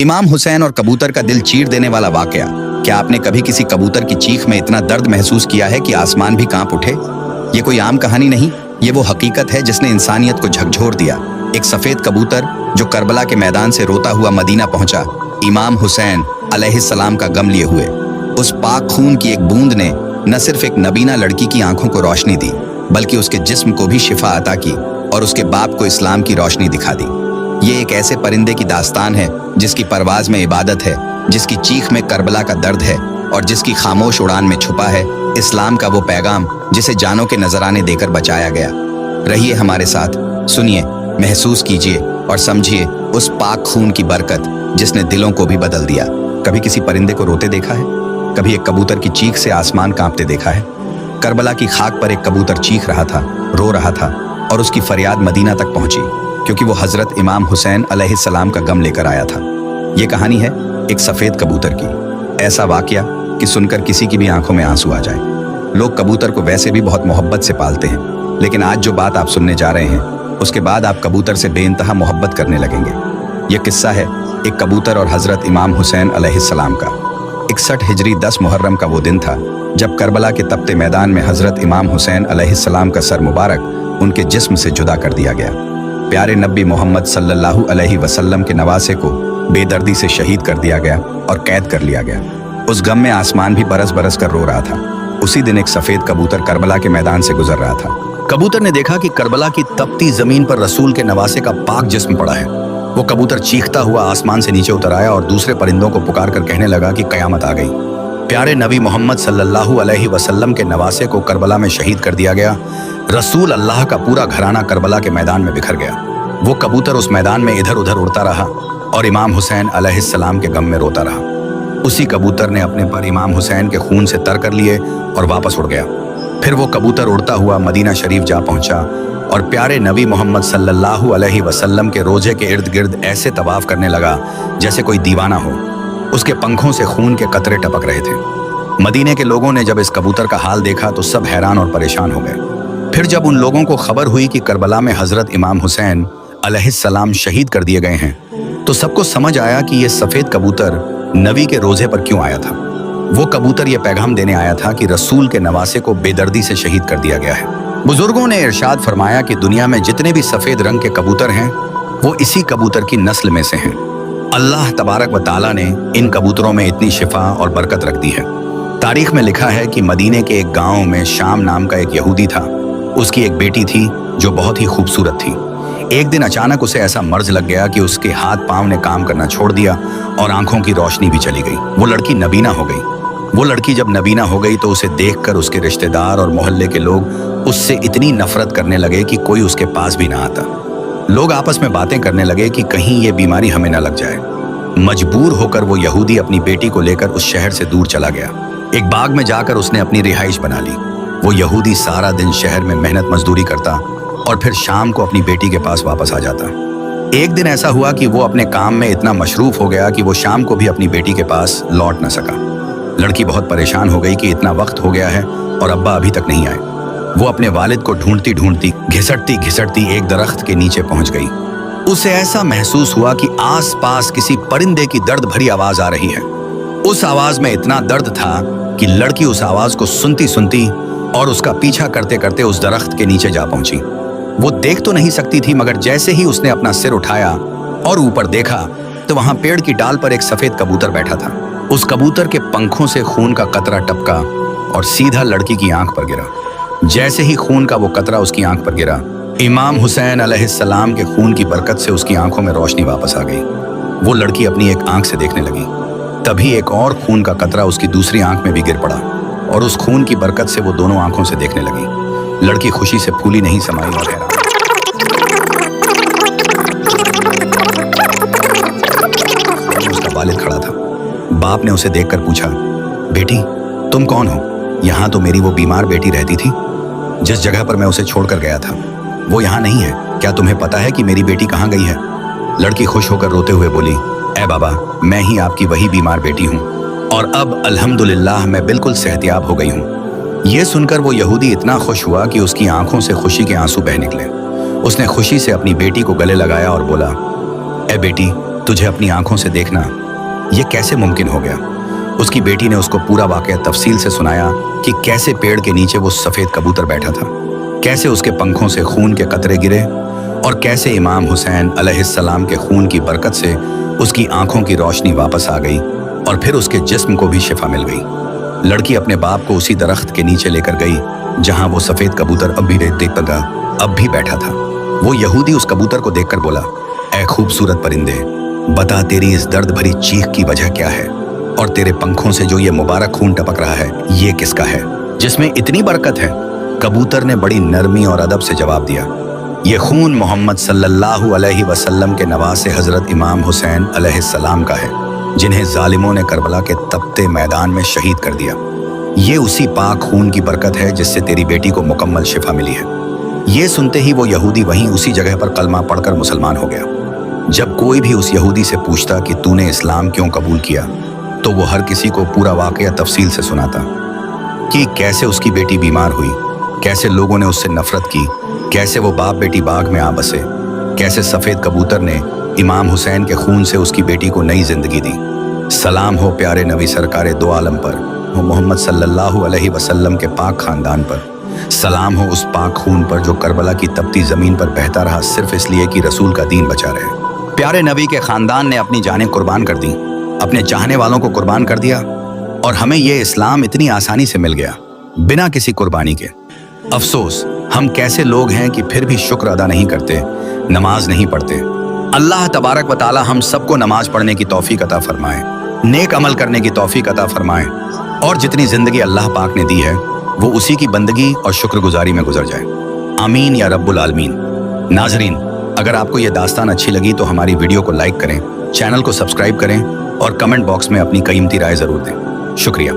इमाम हुसैन और कबूतर का दिल चीर देने वाला वाकया। क्या आपने कभी किसी कबूतर की चीख में इतना दर्द महसूस किया है कि आसमान भी कांप उठे? ये कोई आम कहानी नहीं, ये वो हकीकत है जिसने इंसानियत को झकझोर दिया। एक सफेद कबूतर जो करबला के मैदान से रोता हुआ मदीना पहुंचा, इमाम हुसैन अलैहिस्सलाम का गम लिए हुए। उस पाक खून की एक बूंद ने न सिर्फ एक नबीना लड़की की आंखों को रोशनी दी, बल्कि उसके जिस्म को भी शिफा अता की और उसके बाप को इस्लाम की रोशनी दिखा दी। ये एक ऐसे परिंदे की दास्तान है जिसकी परवाज में इबादत है, जिसकी चीख में करबला का दर्द है और जिसकी खामोश उड़ान में छुपा है इस्लाम का वो पैगाम जिसे जानों के नजराने देकर बचाया गया। रहिए हमारे साथ, सुनिए, महसूस कीजिए और समझिए उस पाक खून की बरकत जिसने दिलों को भी बदल दिया। कभी किसी परिंदे को रोते देखा है? कभी एक कबूतर की चीख से आसमान कांपते देखा है? करबला की खाक पर एक कबूतर चीख रहा था, रो रहा था और उसकी फरियाद मदीना तक पहुंची, क्योंकि वो हजरत इमाम हुसैन अलैहिस्सलाम का गम लेकर आया था। ये कहानी है एक सफेद कबूतर की। ऐसा वाकया कि सुनकर किसी की भी आंखों में आंसू आ जाए। लोग कबूतर को वैसे भी बहुत मोहब्बत से पालते हैं, लेकिन आज जो बात आप सुनने जा रहे हैं उसके बाद आप कबूतर से बेइंतहा मोहब्बत करने लगेंगे। यह किस्सा है एक कबूतर और हजरत इमाम हुसैन अलैहिस्सलाम का। 61 हिजरी 10 मुहर्रम का वो दिन था जब करबला के तपते मैदान में हजरत इमाम हुसैन अलैहिस्सलाम का सर मुबारक उनके जिस्म से जुदा कर दिया गया। प्यारे नबी मोहम्मद सल्लल्लाहु अलैहि वसल्लम के नवासे को बेदर्दी से शहीद कर दिया गया और कैद कर लिया गया। उस गम में आसमान भी बरस बरस कर रो रहा था। उसी दिन एक सफेद कबूतर करबला के मैदान से गुजर रहा था। कबूतर ने देखा कि करबला की तपती जमीन पर रसूल के नवासे का पाक जिस्म पड़ा है। वो कबूतर चीखता हुआ आसमान से नीचे उतर आया और दूसरे परिंदों को पुकार कर कहने लगा कि कयामत आ गई। प्यारे नबी मोहम्मद सल्लल्लाहु अलैहि वसल्लम के नवासे को करबला में शहीद कर दिया गया। रसूल अल्लाह का पूरा घराना करबला के मैदान में बिखर गया। वो कबूतर उस मैदान में इधर उधर उड़ता रहा और इमाम हुसैन अलैहिस्सलाम के गम में रोता रहा। उसी कबूतर ने अपने पर इमाम हुसैन के खून से तर कर लिए और वापस उड़ गया। फिर वो कबूतर उड़ता हुआ मदीना शरीफ जा पहुंचा और प्यारे नबी मोहम्मद सल्लल्लाहु अलैहि वसल्लम के रोजे के इर्द गिर्द ऐसे तवाफ करने लगा जैसे कोई दीवाना हो। उसके पंखों से खून के कतरे टपक रहे थे। मदीने के लोगों ने जब इस कबूतर का हाल देखा तो सब हैरान और परेशान हो गए। फिर जब उन लोगों को खबर हुई कि करबला में हजरत इमाम हुसैन अलैहिस्सलाम शहीद कर दिए गए हैं, तो सबको समझ आया कि ये सफेद कबूतर नबी के रोजे पर क्यों आया था। वो कबूतर ये पैगाम देने आया था कि रसूल के नवासे को बेदर्दी से शहीद कर दिया गया है। बुजुर्गों ने इरशाद फरमाया कि दुनिया में जितने भी सफेद रंग के कबूतर हैं वो इसी कबूतर की नस्ल में से हैं। अल्लाह तबारक व ताला ने इन कबूतरों में इतनी शिफा और बरकत रख दी है। तारीख में लिखा है कि मदीने के एक गांव में शाम नाम का एक यहूदी था। उसकी एक बेटी थी जो बहुत ही खूबसूरत थी। एक दिन अचानक उसे ऐसा मर्ज लग गया कि उसके हाथ पांव ने काम करना छोड़ दिया और आंखों की रोशनी भी चली गई। वो लड़की नबीना हो गई। वो लड़की जब नबीना हो गई तो उसे देखकर उसके रिश्तेदार और मोहल्ले के लोग उससे इतनी नफरत करने लगे कि कोई उसके पास भी ना आता। लोग आपस में बातें करने लगे कि कहीं ये बीमारी हमें ना लग जाए। मजबूर होकर वो यहूदी अपनी बेटी को लेकर उस शहर से दूर चला गया। एक बाग में जाकर उसने अपनी रिहाइश बना ली। वो यहूदी सारा दिन शहर में मेहनत मजदूरी करता और फिर शाम को अपनी बेटी के पास वापस आ जाता। एक दिन ऐसा हुआ कि वो अपने काम में इतना मशरूफ हो गया कि वो शाम को भी अपनी बेटी के पास लौट न सका। लड़की बहुत परेशान हो गई कि इतना वक्त हो गया है और अब्बा अभी तक नहीं आए। वो अपने वालिद को ढूंढती ढूंढती घिसटती घिसटती एक दरख्त के नीचे पहुंच गई। उसे ऐसा महसूस हुआ कि आसपास किसी परिंदे की दर्द भरी आवाज आ रही है। उस आवाज में इतना दर्द था कि लड़की उस आवाज को सुनती सुनती और उसका पीछा करते करते उस दरख्त के नीचे जा पहुंची। वो देख तो नहीं सकती थी, मगर जैसे ही उसने अपना सिर उठाया और ऊपर देखा तो वहां पेड़ की डाल पर एक सफेद कबूतर बैठा था। उस कबूतर के पंखों से खून का कतरा टपका और सीधा लड़की की आंख पर गिरा। जैसे ही खून का वो कतरा उसकी आंख पर गिरा, इमाम हुसैन अलैहिस्सलाम के खून की बरकत से उसकी आंखों में रोशनी वापस आ गई। वो लड़की अपनी एक आंख से देखने लगी। तभी एक और खून का कतरा उसकी दूसरी आंख में भी गिर पड़ा और उस खून की बरकत से वो दोनों आंखों से देखने लगी। लड़की खुशी से फूली नहीं समाई और हैरान। उसका वालिद खड़ा था। बाप ने उसे देखकर पूछा, बेटी तुम कौन हो? यहाँ तो मेरी वो बीमार बेटी रहती थी जिस जगह पर मैं उसे छोड़कर गया था। वो यहाँ नहीं है। क्या तुम्हें पता है कि मेरी बेटी कहाँ गई है? लड़की खुश होकर रोते हुए बोली, ऐ बाबा, मैं ही आपकी वही बीमार बेटी हूँ और अब अल्हम्दुलिल्लाह मैं बिल्कुल सेहतियाब हो गई हूँ। ये सुनकर वो यहूदी इतना खुश हुआ कि उसकी आंखों से खुशी के आंसू बह निकले। उसने खुशी से अपनी बेटी को गले लगाया और बोला, ए बेटी, तुझे अपनी आंखों से देखना ये कैसे मुमकिन हो गया? उसकी बेटी ने उसको पूरा वाकया तफसील से सुनाया कि कैसे पेड़ के नीचे वो सफेद कबूतर बैठा था, कैसे उसके पंखों से खून के कतरे गिरे और कैसे इमाम हुसैन अलैहिस्सलाम के खून की बरकत से उसकी आंखों की रोशनी वापस आ गई और फिर उसके जिस्म को भी शिफा मिल गई। लड़की अपने बाप को उसी दरख्त के नीचे लेकर गई जहां वो सफेद कबूतर अब भी अब भी बैठा था। वो यहूदी उस कबूतर को देखकर बोला, ऐ खूबसूरत परिंदे, बता तेरी इस दर्द भरी चीख की वजह क्या है और तेरे पंखों से जो ये मुबारक खून टपक रहा है ये किसका है, जिसमें इतनी बरकत है? कबूतर ने बड़ी नरमी और अदब से जवाब दिया, ये खून मोहम्मद सल्लल्लाहु अलैहि वसल्लम के नवासे हजरत इमाम हुसैन अलैहिस्सलाम का है, जिन्हें जालिमों ने करबला के तपते मैदान में शहीद कर दिया। ये उसी पाक खून की बरकत है जिससे तेरी बेटी को मुकम्मल शिफा मिली है। ये सुनते ही वो यहूदी वहीं उसी जगह पर कलमा पढ़कर मुसलमान हो गया। जब कोई भी उस यहूदी से पूछता कि तूने इस्लाम क्यों कबूल किया, तो वो हर किसी को पूरा वाकया तफसील से सुनाता कि कैसे उसकी बेटी बीमार हुई, कैसे लोगों ने उससे नफरत की, कैसे वो बाप बेटी बाग में आ बसे, कैसे सफेद कबूतर ने इमाम हुसैन के खून से उसकी बेटी को नई जिंदगी दी। सलाम हो प्यारे नबी सरकारे दो आलम पर, हो मोहम्मद सल्लल्लाहु अलैहि वसल्लम के पाक खानदान पर। सलाम हो उस पाक खून पर जो करबला की तपती जमीन पर बहता रहा सिर्फ इसलिए कि रसूल का दीन बचा रहे। प्यारे नबी के खानदान ने अपनी जानें कुर्बान कर दी, अपने चाहने वालों को कुर्बान कर दिया और हमें ये इस्लाम इतनी आसानी से मिल गया बिना किसी कुर्बानी के। अफसोस हम कैसे लोग हैं कि फिर भी शुक्र अदा नहीं करते, नमाज नहीं पढ़ते। अल्लाह तबारक व तआला हम सबको नमाज पढ़ने की तौफीक अता फरमाए, नेक अमल करने की तौफीक अता फरमाए और जितनी जिंदगी अल्लाह पाक ने दी है वो उसी की बंदगी और शुक्रगुजारी में गुजर जाए। आमीन या रब्बुल आलमीन। नाजरीन, अगर आपको ये दास्तान अच्छी लगी तो हमारी वीडियो को लाइक करें, चैनल को सब्सक्राइब करें और कमेंट बॉक्स में अपनी कीमती राय जरूर दें। शुक्रिया।